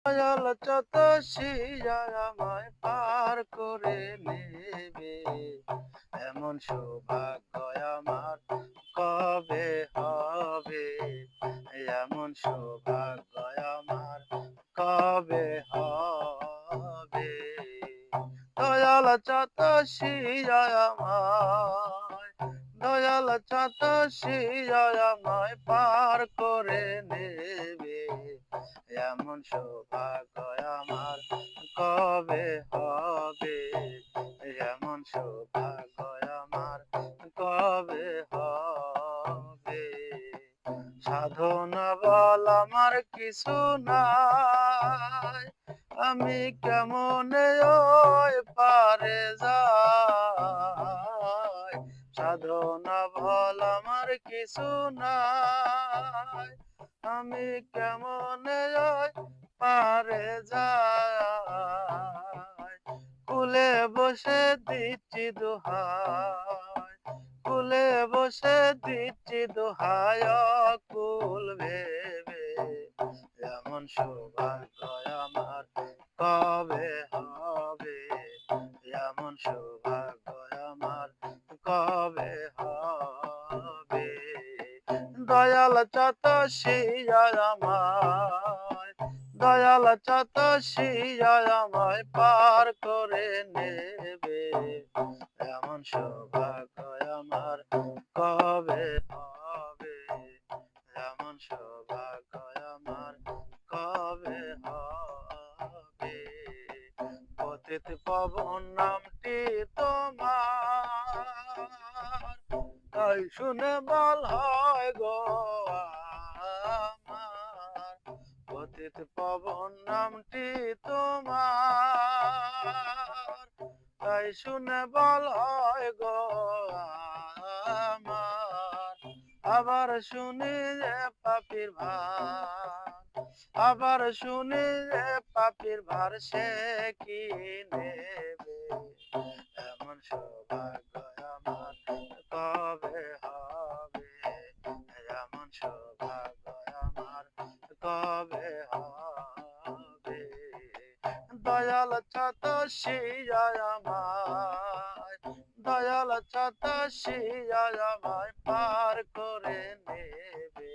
দয়াল যত সিজায় আমায় পার করে নেবে, এমন সৌভাগ্য আমার কবে হবে, এমন সৌভাগ্য আমার কবে হবে। দয়াল যত সিজায় আমায়, দয়াল যত সিজায় আমায় পার করে নেবে, এমন সৌভাগ্য আমার কবে হবে, এমন সৌভাগ্য আমার কবে হবে। সাধনা বল আমার কিছু নাই, আমি কেমনে ওই পারে যাই। সাধনা বল আমার কিছু নাই, আমি কেমনে ওই পারে যাই। কুলে বসে দিচ্ছি দোহাই, কুলে বসে দিচ্ছি দোহাই, অকুল ভেবে, এমন সৌভাগ্য আমার কবে হবে, এমন সৌভাগ্য আমার কবে হবে। দয়াল যত সিজায় আমায়, দয়াল যত সিজায় আমায় পার করে নেবে, এমন সৌভাগ্য আমার কবে হবে, এমন সৌভাগ্য আমার কবে হবে। পতিত পাবন নামটি তোমার, তাই শুনে বল হয় গো আমার। পতিত পাবন নামটি তোমার, তাই শুনে বল হয় গো আমার। আবার শুনি যে পাপির ভার, আবার শুনি যে পাপির ভার সে কি নেবে, এমন সৌভাগ্য আমার কবে হবে, এমন সৌভাগ্য আমার কবে হবে। দয়াল যত সিজায় আমায়, দয়াল যত সিজায় আমায় পার করে নেবে,